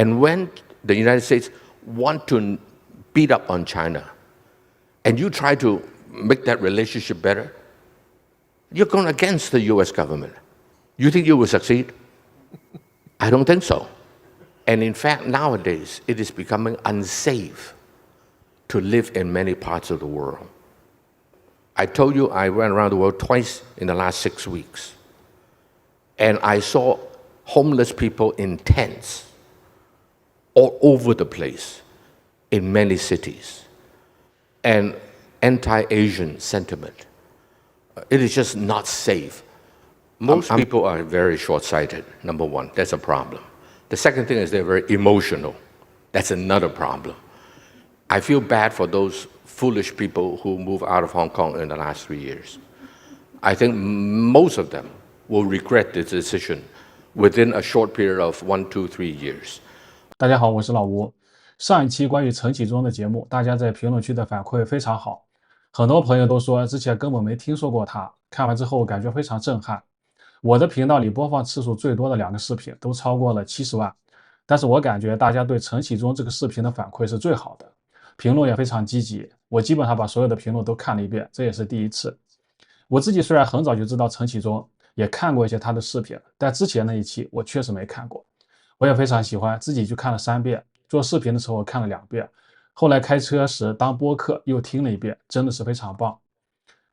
And when the United States want to beat up on China, and you try to make that relationship better, you're going against the US government. You think you will succeed? I don't think so. And in fact, nowadays, it is becoming unsafe to live in many parts of the world. I told you I went around the world twice in the last 6 weeks. And I saw homeless people in tents all over the place in many cities. And anti-Asian sentiment. It is just not safe. Most people are very short-sighted, number one. That's a problem. The second thing is they're very emotional. That's another problem. I feel bad for those foolish people who moved out of Hong Kong in the last 3 years. I think most of them will regret this decision within a short period of 1, 2, 3 years. 大家好，我是老吴。上一期关于陈启宗的节目，大家在评论区的反馈非常好，很多朋友都说之前根本没听说过他，看完之后感觉非常震撼。我的频道里播放次数最多的2个视频都超过了70万，但是我感觉大家对陈启宗这个视频的反馈是最好的，评论也非常积极，我基本上把所有的评论都看了一遍，这也是第一次。我自己虽然很早就知道陈启宗，也看过一些他的视频，但之前那一期我确实没看过。我也非常喜欢，自己去看了3遍，做视频的时候看了2遍，后来开车时当播客又听了1遍，真的是非常棒。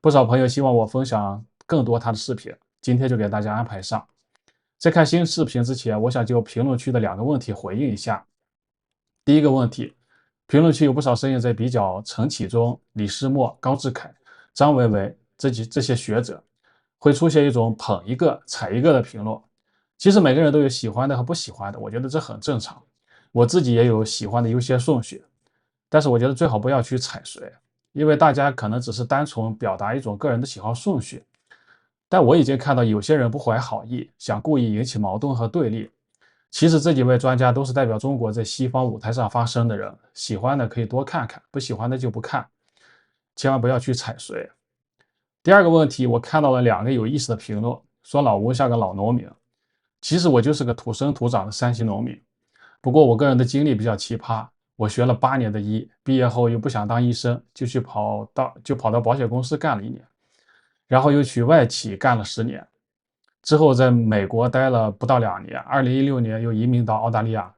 不少朋友希望我分享更多他的视频，今天就给大家安排上。在看新视频之前，我想就评论区的2个问题回应一下。第一个问题，评论区有不少声音在比较陈启宗、李世默、高志凯、张维为这些学者，会出现一种捧一个踩一个的评论。其实每个人都有喜欢的和不喜欢的，我觉得这很正常。我自己也有喜欢的优先顺序，但是我觉得最好不要去踩谁，因为大家可能只是单纯表达一种个人的喜好顺序。但我已经看到有些人不怀好意，想故意引起矛盾和对立。其实这几位专家都是代表中国在西方舞台上发声的人，喜欢的可以多看看，不喜欢的就不看，千万不要去踩谁。第二个问题，我看到了2个有意思的评论，说老吴像个老农民。其实我就是个土生土长的山西农民，不过我个人的经历比较奇葩，我学了8年的医，毕业后又不想当医生，就跑到保险公司干了1年，然后又去外企干了10年，之后在美国待了不到2年，2016年又移民到澳大利亚。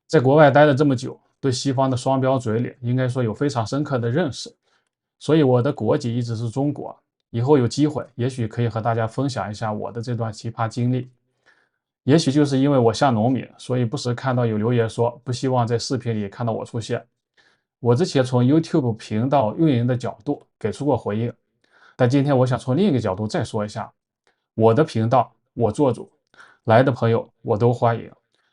在国外待了这么久，对西方的双标嘴脸应该说有非常深刻的认识，所以我的国籍一直是中国。以后有机会也许可以和大家分享一下我的这段奇葩经历。也许就是因为我像农民，所以不时看到有留言说不希望在视频里看到我出现。我之前从 YouTube 频道运营的角度给出过回应，但今天我想从另一个角度再说一下，我的频道我做主，来的朋友我都欢迎。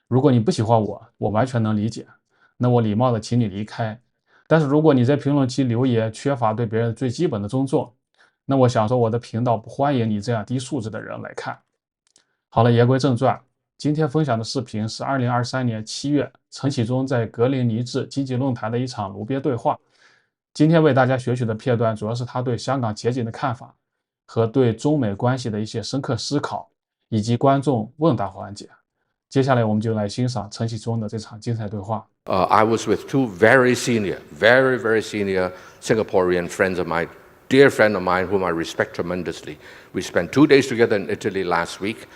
如果你不喜欢我完全能理解，那我礼貌的请你离开。但是如果你在评论区留言缺乏对别人最基本的尊重，那我想说我的频道不欢迎你这样低素质的人来看。好了，言归正传，今天分享的视频是2023年7月陈启宗在格林尼治经济论坛的一场炉边对话。今天为大家选取的片段主要是他对香港前景的看法和对中美关系的一些深刻思考，以及观众问答环节。接下来我们就来欣赏陈启宗的这场精彩对话。I was with 2 very senior Singaporean friends of mine, dear friend of mine whom I respect tremendously. We spent 2 days together in Italy last week,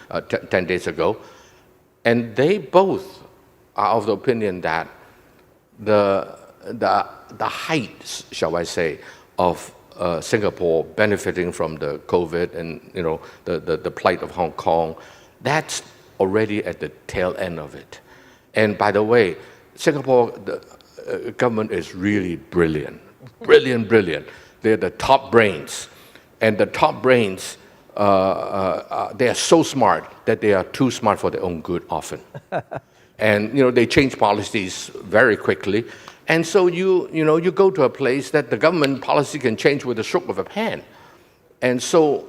10 days ago, and they both are of the opinion that the heights, shall I say, of Singapore benefiting from the COVID and the plight of Hong Kong, that's already at the tail end of it. And by the way, Singapore the government is really brilliant. They're the top brains, and the top brains, they are so smart that they are too smart for their own good often. And they change policies very quickly, and so you go to a place that the government policy can change with a stroke of a pen, and so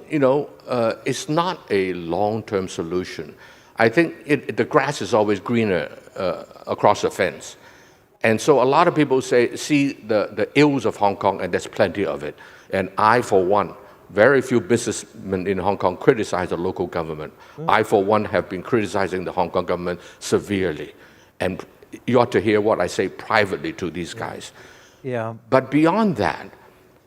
it's not a long-term solution. I think the grass is always greener across the fence. And so a lot of people see the ills of Hong Kong, and there's plenty of it. And I, for one, very few businessmen in Hong Kong criticize the local government. I, for one, have been criticizing the Hong Kong government severely. And you ought to hear what I say privately to these guys. Yeah. But beyond that,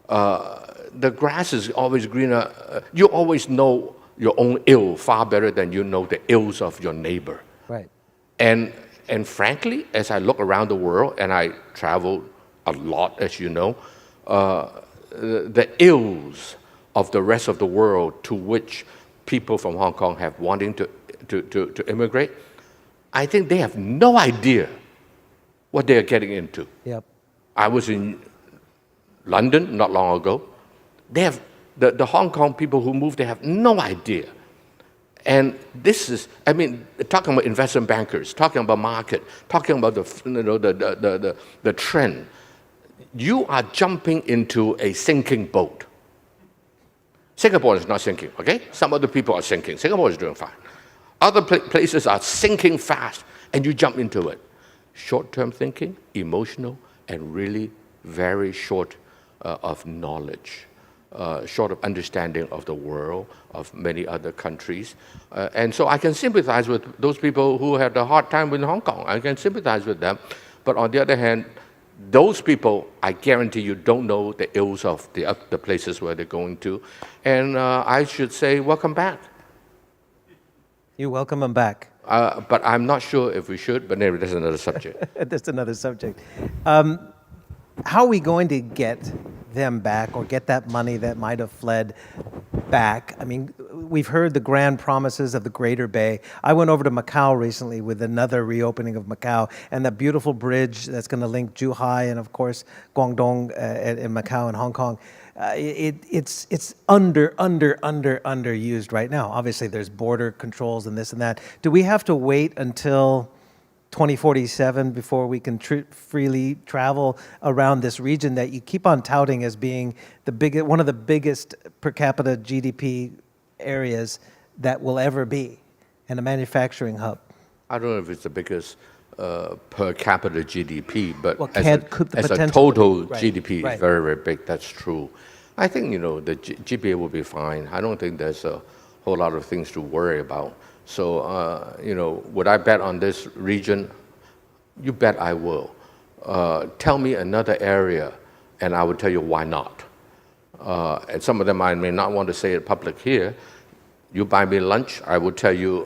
the grass is always greener. You always know your own ill far better than you know the ills of your neighbor. Right. And frankly, as I look around the world, and I travel a lot, as you know, the ills of the rest of the world to which people from Hong Kong have wanting to immigrate, I think they have no idea what they are getting into. Yep. I was in London not long ago. They have the Hong Kong people who moved, they have no idea. And this is, I mean, talking about investment bankers, talking about market, talking about the trend. You are jumping into a sinking boat. Singapore is not sinking, okay? Some other people are sinking. Singapore is doing fine. Other places are sinking fast, and you jump into it. Short-term thinking, emotional, and really very short of knowledge, short of understanding of the world, of many other countries. And so I can sympathize with those people who had a hard time with Hong Kong. I can sympathize with them. But on the other hand, those people, I guarantee you, don't know the ills of the places where they're going to. And I should say, welcome back. You welcome them back. But I'm not sure if we should, but anyway, that's another subject. That's another subject. How are we going to get them back or get that money that might have fled back? I mean, we've heard the grand promises of the Greater Bay. I went over to Macau recently with another reopening of Macau and that beautiful bridge that's going to link Zhuhai and, of course, Guangdong and Macau and Hong Kong. It's underused right now. Obviously, there's border controls and this and that. Do we have to wait until 2047 before we can freely travel around this region that you keep on touting as being one of the biggest per capita GDP areas that will ever be, and a manufacturing hub? I don't know if it's the biggest per capita GDP, but Well, as a total GDP is very, very big. That's true. I think, the GPA will be fine. I don't think there's a whole lot of things to worry about. So, would I bet on this region? You bet I will. Tell me another area, and I will tell you why not. And some of them I may not want to say it public here. You buy me lunch, I will tell you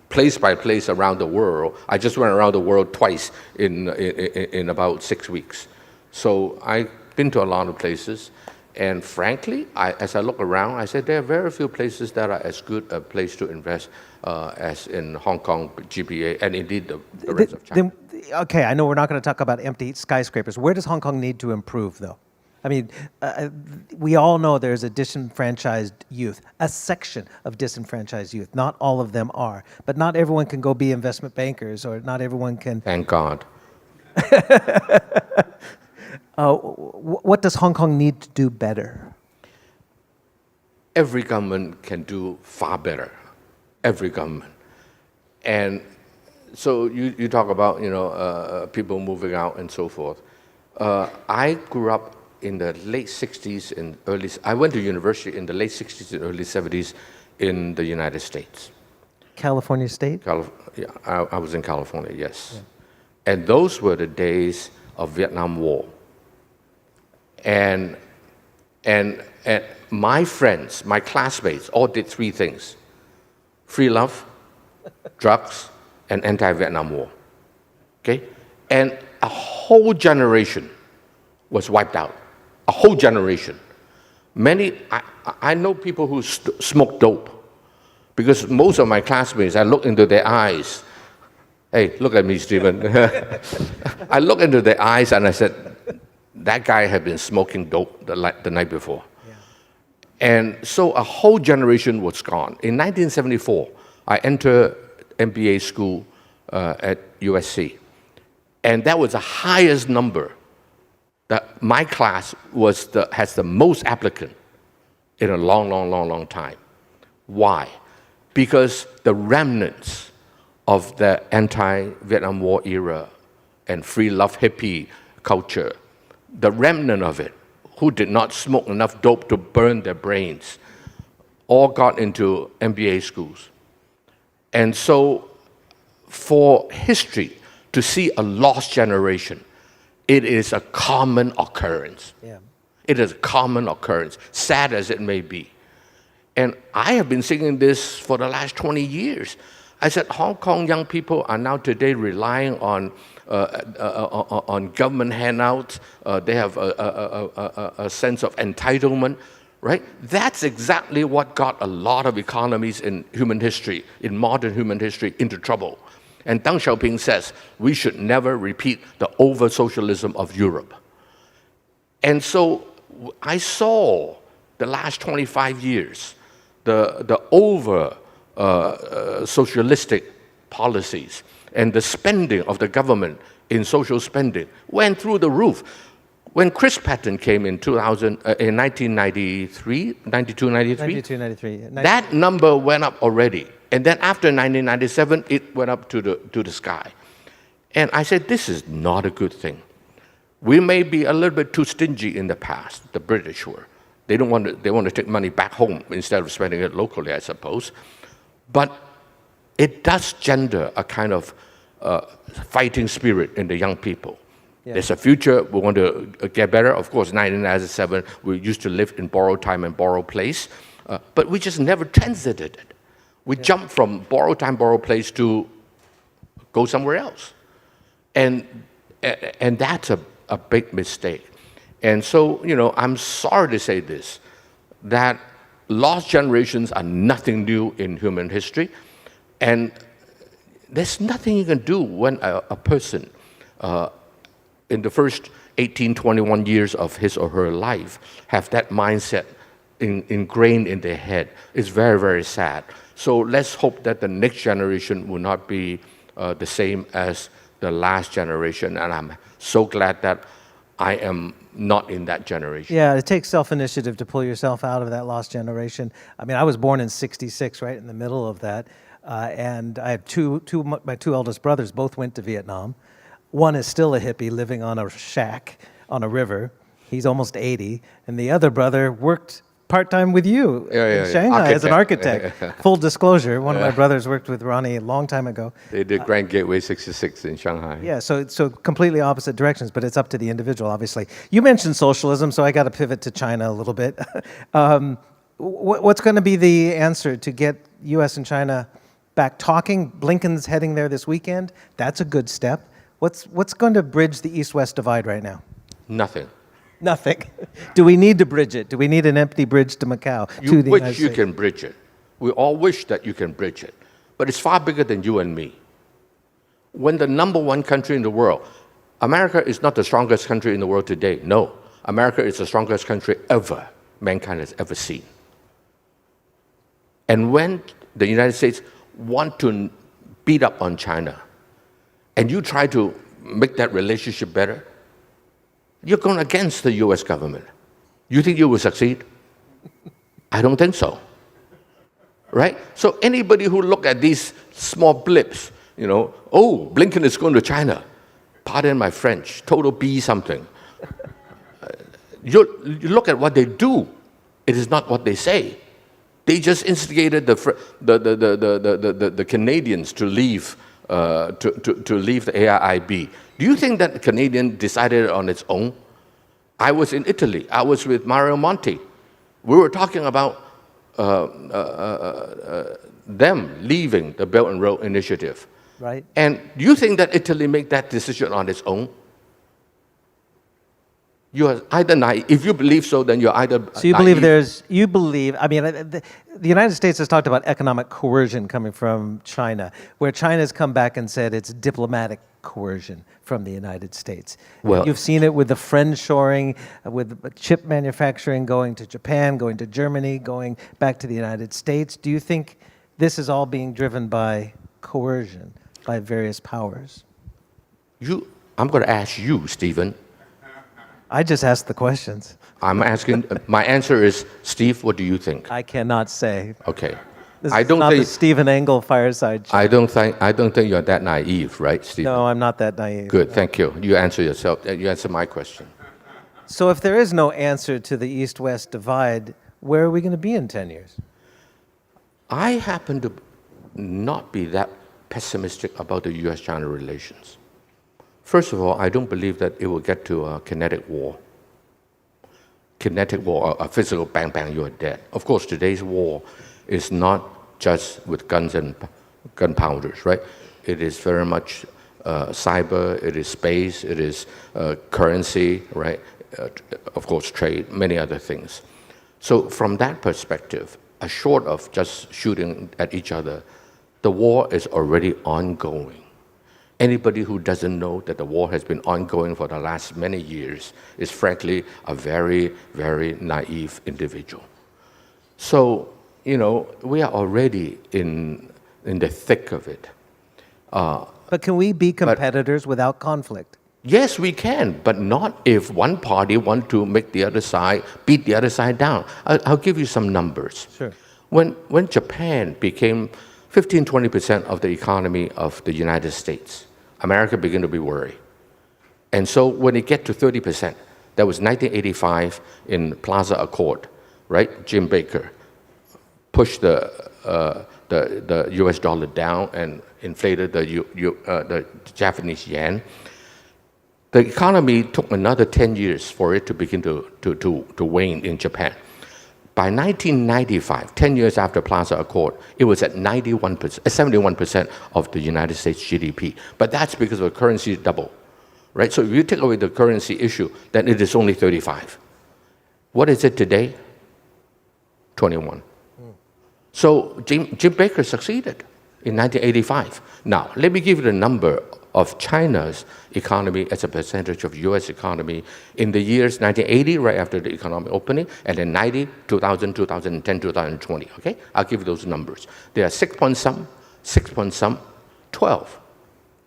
place by place around the world. I just went around the world twice in about 6 weeks. So I've been to a lot of places. And frankly, as I look around, I said there are very few places that are as good a place to invest as in Hong Kong, GBA, and indeed the rest of China. Okay, I know we're not going to talk about empty skyscrapers. Where does Hong Kong need to improve, though? I mean, we all know there's a disenfranchised youth, a section of disenfranchised youth. Not all of them are. But not everyone can go be investment bankers, or not everyone can... Thank God. What does Hong Kong need to do better? Every government can do far better. Every government. And so you talk about, people moving out and so forth. I grew up in the late 60s and I went to university in the late 60s and early 70s in the United States. California State? Yeah, I was in California, yes. Yeah. And those were the days of Vietnam War. And my friends, my classmates, all did three things: free love, drugs, and anti-Vietnam War. Okay? And a whole generation was wiped out. A whole generation. I know people who smoke dope, because most of my classmates, I look into their eyes. Hey, look at me, Stephen. I look into their eyes and I said, that guy had been smoking dope the night before. Yeah. And so a whole generation was gone. In 1974, I entered MBA school at USC. And that was the highest number that my class has the most applicant in a long time. Why? Because the remnants of the anti-Vietnam War era and free love hippie culture, the remnant of it, who did not smoke enough dope to burn their brains, all got into MBA schools. And so for history to see a lost generation. It is a common occurrence. Yeah. It is a common occurrence, sad as it may be. And I have been singing this for the last 20 years. I said Hong Kong young people are now today relying on government handouts. They have a sense of entitlement, right? That's exactly what got a lot of economies in human history, in modern human history, into trouble. And Deng Xiaoping says we should never repeat the over-socialism of Europe. And so I saw the last 25 years, the over-socialistic policies and the spending of the government in social spending went through the roof. When Chris Patten came in 1993, 92, 93, that number went up already. And then after 1997, it went up to the sky. And I said, this is not a good thing. We may be a little bit too stingy in the past, the British were. They want to take money back home instead of spending it locally, I suppose. But it does gender a kind of fighting spirit in the young people. Yeah. There's a future, we want to get better. Of course, 1997, we used to live in borrowed time and borrowed place, but we just never transited it. We jumped from borrowed time, borrowed place to go somewhere else. And that's a big mistake. And so, I'm sorry to say this, that lost generations are nothing new in human history. And there's nothing you can do when a person, in the first 18, 21 years of his or her life, have that mindset ingrained in their head. It's very, very sad. So let's hope that the next generation will not be the same as the last generation. And I'm so glad that I am not in that generation. Yeah, it takes self-initiative to pull yourself out of that lost generation. I mean, I was born in '66, right in the middle of that. And I have my two eldest brothers both went to Vietnam. One is still a hippie living on a shack on a river. He's almost 80. And the other brother worked part-time with you in Shanghai as an architect. Full disclosure, one of my brothers worked with Ronnie a long time ago. They did Grand Gateway 66 in Shanghai. Yeah, so completely opposite directions, but it's up to the individual, obviously. You mentioned socialism, so I got to pivot to China a little bit. What's going to be the answer to get U.S. and China back talking? Blinken's heading there this weekend. That's a good step. What's going to bridge the East-West divide right now? Nothing. Nothing. Do we need to bridge it? Do we need an empty bridge to Macau? You wish you can bridge it. We all wish that you can bridge it. But it's far bigger than you and me. When the number one country in the world, America is not the strongest country in the world today. No. America is the strongest country ever mankind has ever seen. And when the United States want to beat up on China, and you try to make that relationship better, you're going against the U.S. government. You think you will succeed? I don't think so. Right? So anybody who look at these small blips, oh, Blinken is going to China. Pardon my French, total B something. You look at what they do. It is not what they say. They just instigated the Canadians to leave the AIIB. Do you think that the Canadian decided on its own? I was in Italy. I was with Mario Monti. We were talking about them leaving the Belt and Road Initiative. Right. And do you think that Italy made that decision on its own? You are either naive. If you believe so, then you're either So you believe the United States has talked about economic coercion coming from China, where China's come back and said it's diplomatic coercion from the United States. Well, you've seen it with the friendshoring, with chip manufacturing going to Japan, going to Germany, going back to the United States. Do you think this is all being driven by coercion by various powers? I'm going to ask you, Stephen. I just asked the questions. I'm asking, my answer is, Steve, what do you think? I cannot say. Okay. This is not the Stephen Engel fireside chat. I don't think you're that naive, right, Stephen? No, I'm not that naive. Good, thank you. You answer yourself. You answer my question. So if there is no answer to the East-West divide, where are we going to be in 10 years? I happen to not be that pessimistic about the U.S.-China relations. First of all, I don't believe that it will get to a kinetic war. Kinetic war, a physical bang, bang, you're dead. Of course, today's war is not just with guns and gunpowders, right? It is very much cyber, it is space, it is currency, right? Of course, trade, many other things. So from that perspective, short of just shooting at each other, the war is already ongoing. Anybody who doesn't know that the war has been ongoing for the last many years is frankly a very, very naive individual. So, we are already in the thick of it. But can we be competitors without conflict? Yes, we can, but not if one party wants to make the other side, beat the other side down. I'll give you some numbers. Sure. When Japan became 15-20% of the economy of the United States, America began to be worried. And so when it get to 30%, that was 1985 in Plaza Accord, right? Jim Baker pushed the US dollar down and inflated the Japanese yen. The economy took another 10 years for it to begin to wane in Japan. By 1995, 10 years after Plaza Accord, it was at 71% of the United States GDP. But that's because the currency doubled, right? So if you take away the currency issue, then it is only 35. What is it today? 21. So Jim Baker succeeded in 1985. Now, let me give you the number of China's economy as a percentage of US economy in the years 1980, right after the economic opening, and then 90, 2000, 2010, 2020, okay? I'll give you those numbers. They are 6 point some, 12.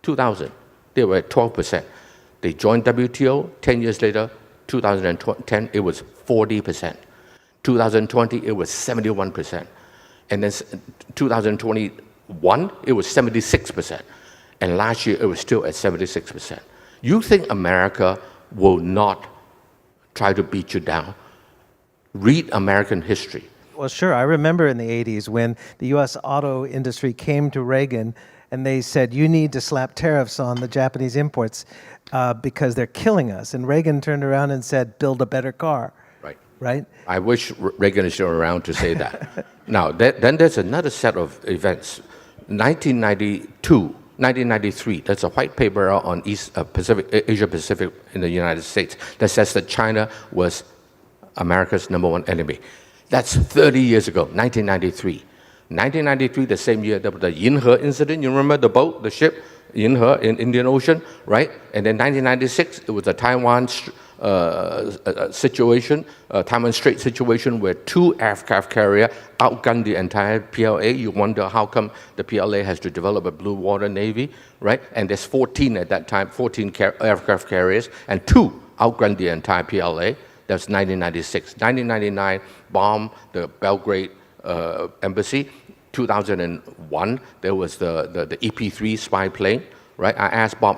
2000, they were at 12%. They joined WTO, 10 years later, 2010, it was 40%. 2020, it was 71%. And then 2021, it was 76%. And last year, it was still at 76%. You think America will not try to beat you down? Read American history. Well, sure. I remember in the 80s when the U.S. auto industry came to Reagan and they said, you need to slap tariffs on the Japanese imports because they're killing us. And Reagan turned around and said, build a better car. Right? I wish Reagan is still around to say that. Now, then there's another set of events. 1993, there's a white paper on Asia Pacific in the United States that says that China was America's #1 enemy. That's 30 years ago, 1993. 1993, the same year, there was the Yinhe incident. You remember the boat, the ship, Yinhe in Indian Ocean, right? And then 1996, it was the Taiwan situation, Taiwan Strait situation, where 2 aircraft carriers outgunned the entire PLA. You wonder how come the PLA has to develop a blue water navy, right? And there's 14 at that time, 14 aircraft carriers, and 2 outgunned the entire PLA. That's 1996. 1999, bombed the Belgrade embassy. 2001, there was the EP-3 spy plane, right? I asked Bob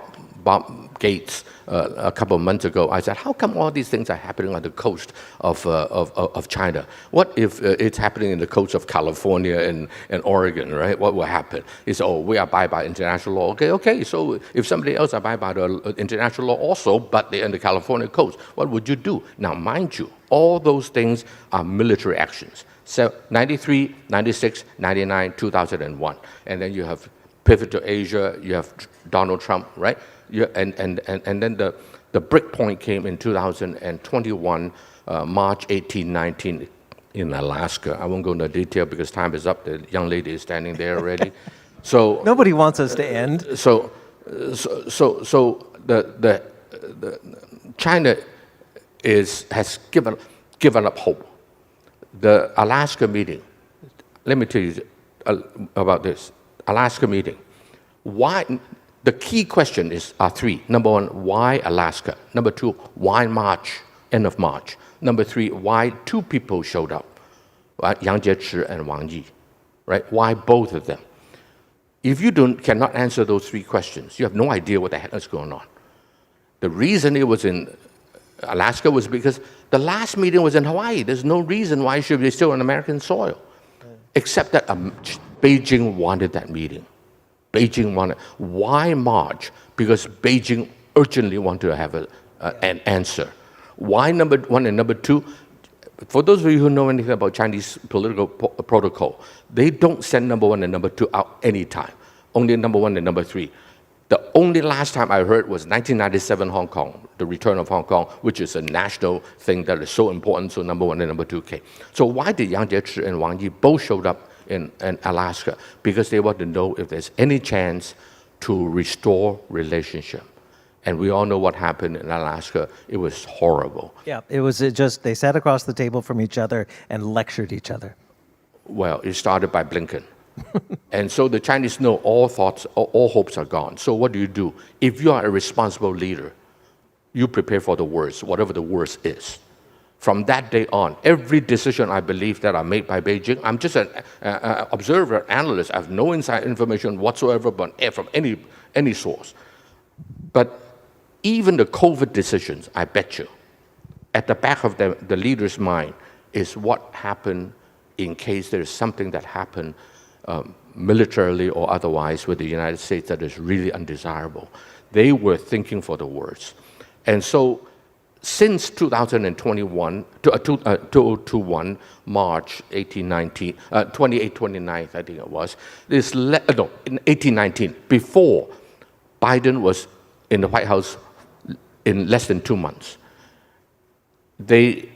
Gates a couple of months ago. I said, how come all these things are happening on the coast of China? What if it's happening in the coast of California and Oregon, right? What will happen? He said, we abide by international law. Okay. So if somebody else abide by the international law also, but they're in the California coast, what would you do? Now, mind you, all those things are military actions. So 93, 96, 99, 2001. And then you have pivot to Asia, you have Donald Trump, right? And then the break point came in 2021, March 18, 19, in Alaska. I won't go into detail because time is up. The young lady is standing there already. So nobody wants us to end. So the China has given up hope. The Alaska meeting. Let me tell you about this Alaska meeting. Why? The key question are 3. Number 1, why Alaska? Number 2, why March? End of March. Number 3, why 2 people showed up? Right? Yang Jiechi and Wang Yi. Right? Why both of them? If you cannot answer those 3 questions, you have no idea what the heck is going on. The reason it was in Alaska was because the last meeting was in Hawaii. There's no reason why it should be still on American soil, except that Beijing wanted that meeting. Beijing wanted. Why March? Because Beijing urgently want to have an answer. Why number one and number two? For those of you who know anything about Chinese political protocol, they don't send number one and number two out anytime. Only number one and number three. The only last time I heard was 1997 Hong Kong, the return of Hong Kong, which is a national thing that is so important, so number one and number two came. So why did Yang Jiechi and Wang Yi both showed up in Alaska? Because they want to know if there's any chance to restore relationship. And we all know what happened in Alaska. It was horrible. Yeah, it was just, they sat across the table from each other and lectured each other. Well, it started by Blinken. And so the Chinese know all hopes are gone. So what do? If you are a responsible leader, you prepare for the worst, whatever the worst is. From that day on, every decision I believe that are made by Beijing, I'm just an observer, analyst. I have no inside information whatsoever from any source. But even the COVID decisions, I bet you, at the back of the leader's mind is what happened in case there is something that happened militarily or otherwise with the United States that is really undesirable. They were thinking for the worst. And so since 2021, 2021, March 1819, 28, 29th, I think it was, in 1819, before Biden was in the White House in less than 2 months, they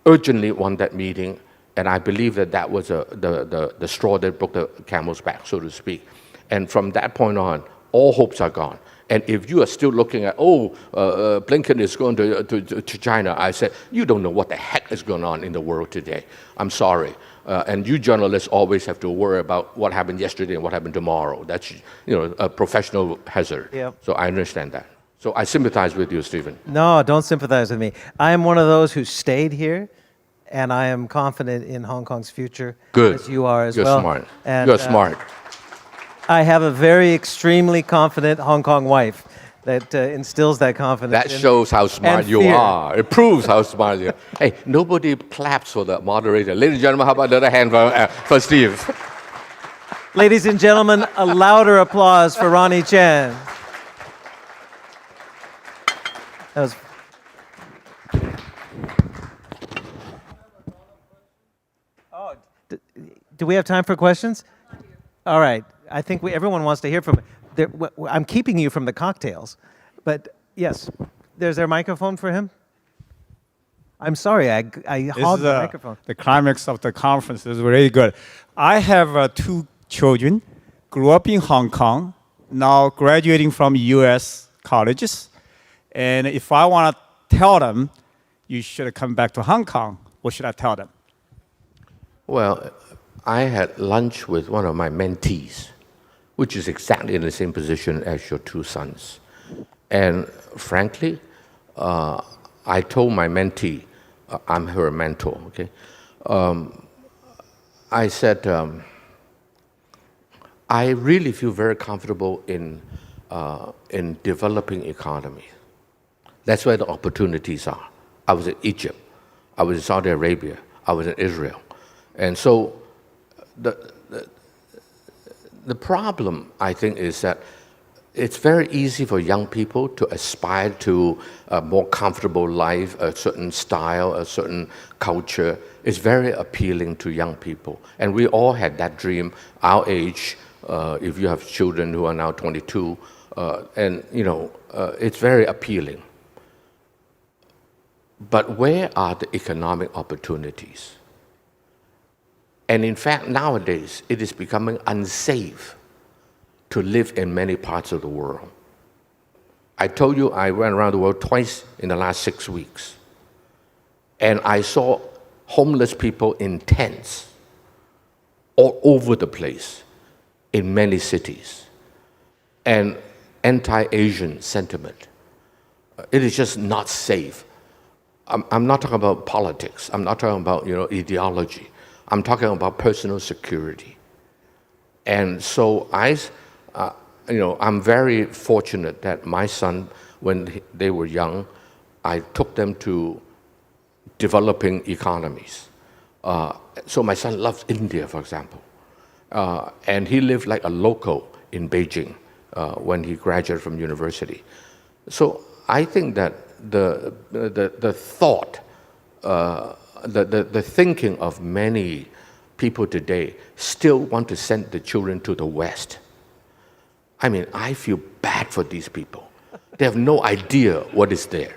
urgently want that meeting, and I believe that was the straw that broke the camel's back, so to speak. And from that point on, all hopes are gone. And if you are still looking at, Blinken is going to China, I said, you don't know what the heck is going on in the world today. I'm sorry. And you journalists always have to worry about what happened yesterday and what happened tomorrow. That's a professional hazard. Yep. So I understand that. So I sympathize with you, Stephen. No, don't sympathize with me. I am one of those who stayed here, and I am confident in Hong Kong's future. Good. As you are as You're well. Smart. And, You're smart. I have a very extremely confident Hong Kong wife that instills that confidence. That shows how smart you fear. are. It proves how smart you are. Hey, nobody claps for the moderator. Ladies and gentlemen, how about another hand for Steve? Ladies and gentlemen, a louder applause for Ronnie Chan. That was... Oh, do we have time for questions? All right. I think everyone wants to hear from it. I'm keeping you from the cocktails, but yes, there's their microphone for him. I'm sorry, I hogged the microphone. The climax of the conference is really good. I have 2 children, grew up in Hong Kong, now graduating from U.S. colleges. And if I want to tell them, you should come back to Hong Kong, what should I tell them? Well, I had lunch with one of my mentees, which is exactly in the same position as your 2 sons. And frankly, I told my mentee, I'm her mentor, okay? I said, I really feel very comfortable in developing economies. That's where the opportunities are. I was in Egypt, I was in Saudi Arabia, I was in Israel. And so the problem, I think, is that it's very easy for young people to aspire to a more comfortable life, a certain style, a certain culture. It's very appealing to young people. And we all had that dream, our age, if you have children who are now 22, it's very appealing. But where are the economic opportunities? And in fact, nowadays, it is becoming unsafe to live in many parts of the world. I told you I went around the world twice in the last 6 weeks. And I saw homeless people in tents all over the place in many cities. And anti-Asian sentiment. It is just not safe. I'm not talking about politics. I'm not talking about ideology. I'm talking about personal security. And so I'm very fortunate that my son, when they were young, I took them to developing economies. So my son loves India, for example. And he lived like a local in Beijing when he graduated from university. So I think that the thought, the thinking of many people today still want to send the children to the West. I mean, I feel bad for these people. They have no idea what is there.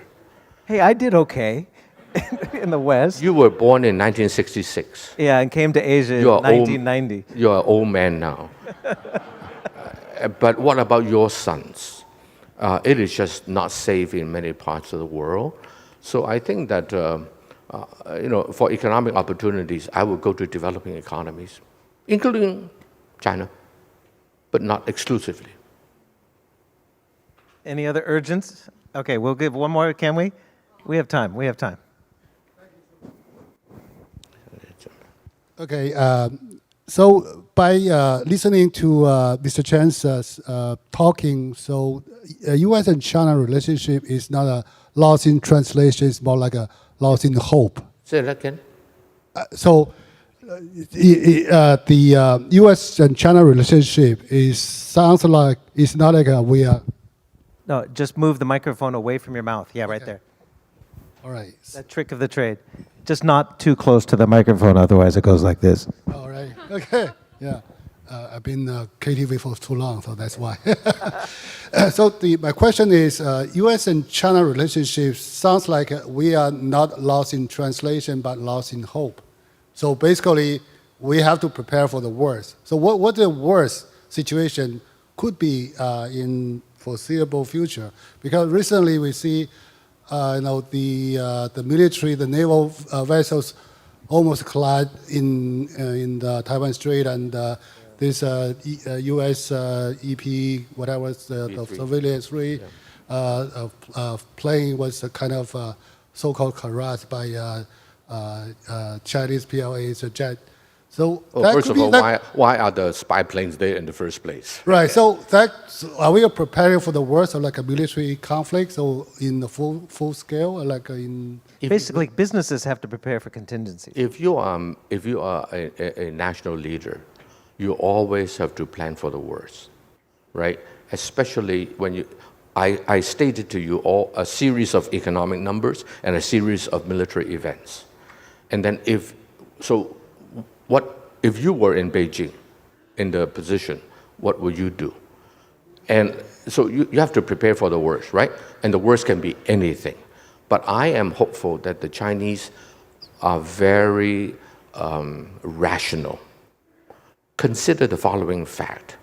Hey, I did okay in the West. You were born in 1966. Yeah, and came to Asia in You're 1990. You're an old man now. But what about your sons? It is just not safe in many parts of the world. So I think that, for economic opportunities, I would go to developing economies, including China, but not exclusively. Any other urgents? Okay, we'll give one more, can we? We have time. Okay, so by listening to Mr. Chen's talking, so U.S. and China relationship is not a loss in translation; it's more like a loss in hope. Say that again. The U.S. and China relationship sounds like it's not like we are. No, just move the microphone away from your mouth. Yeah, right there. All right. That trick of the trade. Just not too close to the microphone, otherwise it goes like this. All right. Okay. Yeah. I've been KTV for too long, so that's why. So my question is, U.S. and China relationship sounds like we are not lost in translation, but lost in hope. So basically, we have to prepare for the worst. So what the worst situation could be in foreseeable future? Because recently we see, the military, the naval vessels almost collide in the Taiwan Strait, and this U.S. EP, whatever, the Surveillance 3 plane was kind of so-called harassed by Chinese PLA's jet. So First of all, why are the spy planes there in the first place? Right. So are we preparing for the worst of like a military conflict? So in the full scale, like in Basically, businesses have to prepare for contingencies. If you are a national leader, you always have to plan for the worst, right? Especially when I stated to you all a series of economic numbers and a series of military events, and then if you were in Beijing, in the position, what would you do? And so you have to prepare for the worst, right? And the worst can be anything. But I am hopeful that the Chinese are very rational. Consider the following fact.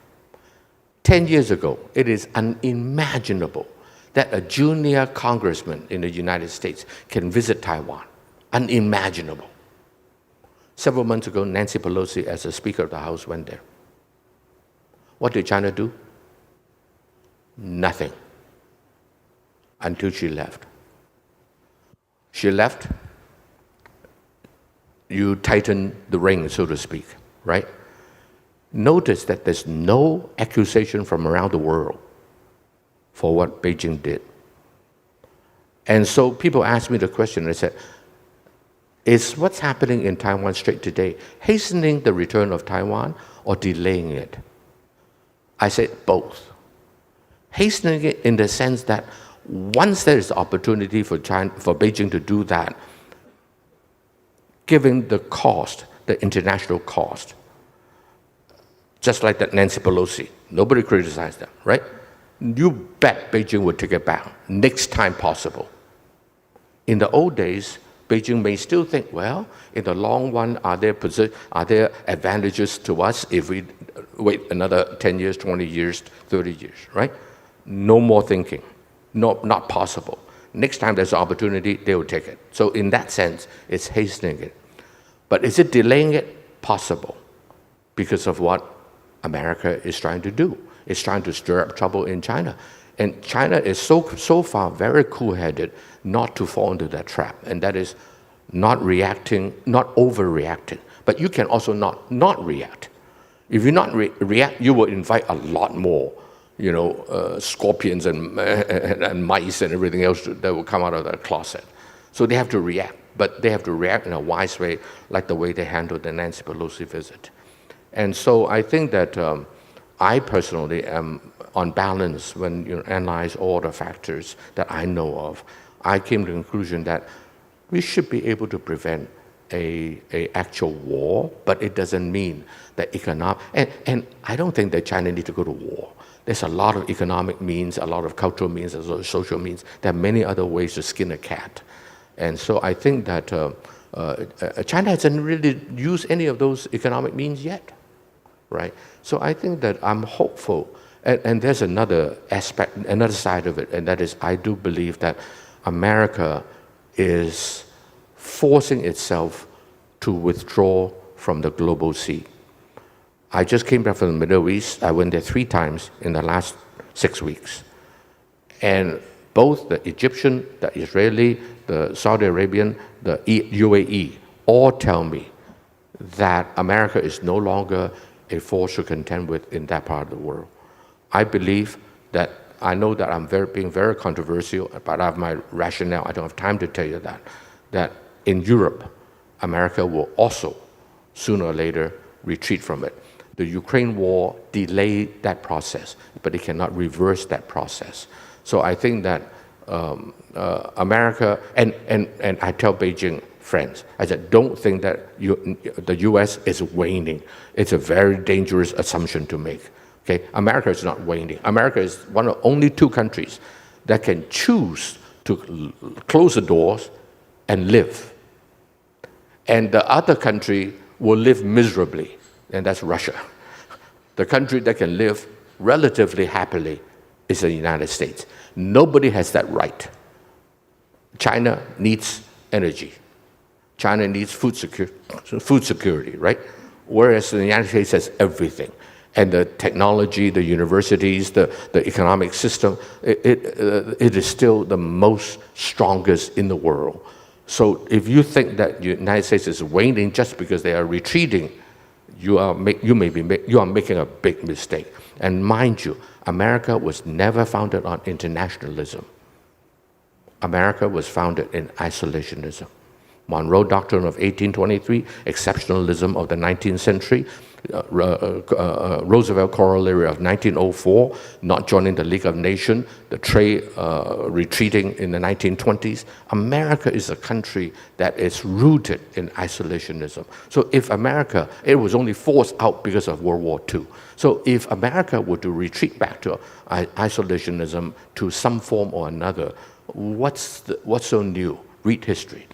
10 years ago, it is unimaginable that a junior congressman in the United States can visit Taiwan. Unimaginable. Several months ago, Nancy Pelosi, as the Speaker of the House, went there. What did China do? Nothing. Until she left. She left, you tighten the ring, so to speak, right? Notice that there's no accusation from around the world for what Beijing did. And so people asked me the question, they said, is what's happening in Taiwan Strait today hastening the return of Taiwan or delaying it? I said both. Hastening it in the sense that once there is opportunity for Beijing to do that, given the cost, the international cost, just like that Nancy Pelosi, nobody criticized them, right? You bet Beijing would take it back next time possible. In the old days, Beijing may still think, well, in the long run, are there advantages to us if we wait another 10 years, 20 years, 30 years, right? No more thinking. No, not possible. Next time there's an opportunity, they will take it. So in that sense, it's hastening it. But is it delaying it? Possible. Because of what America is trying to do. It's trying to stir up trouble in China. And China is so far very cool-headed not to fall into that trap. And that is not reacting, not overreacting. But you can also not react. If you not react, you will invite a lot more, scorpions and mice and everything else that will come out of the closet. So they have to react. But they have to react in a wise way, like the way they handled the Nancy Pelosi visit. And so I think that I personally am, on balance, when you analyze all the factors that I know of, I came to the conclusion that we should be able to prevent a actual war, but it doesn't mean that economic, and I don't think that China needs to go to war. There's a lot of economic means, a lot of cultural means, a lot of social means. There are many other ways to skin a cat. And so I think that China hasn't really used any of those economic means yet, right? So I think that I'm hopeful. And there's another aspect, another side of it, and that is I do believe that America is forcing itself to withdraw from the global sea. I just came back from the Middle East. I went there 3 times in the last 6 weeks. And both the Egyptian, the Israeli, the Saudi Arabian, the UAE, all tell me that America is no longer a force to contend with in that part of the world. I believe that, I know that I'm being very controversial, but I have my rationale. I don't have time to tell you that in Europe, America will also, sooner or later, retreat from it. The Ukraine war delayed that process, but it cannot reverse that process. So I think that America, and I tell Beijing friends, I said, don't think that the US is waning. It's a very dangerous assumption to make. Okay? America is not waning. America is one of only 2 countries that can choose to close the doors and live. And the other country will live miserably, and that's Russia. The country that can live relatively happily is the United States. Nobody has that right. China needs energy. China needs food security, right? Whereas the United States has everything. And the technology, the universities, the economic system, it is still the most strongest in the world. So if you think that the United States is waning just because they are retreating, you are making a big mistake. And mind you, America was never founded on internationalism. America was founded in isolationism. Monroe Doctrine of 1823, exceptionalism of the 19th century, Roosevelt corollary of 1904, not joining the League of Nations, the trade retreating in the 1920s. America is a country that is rooted in isolationism. So if America, it was only forced out because of World War II. So if America were to retreat back to isolationism to some form or another, what's so new? Read history.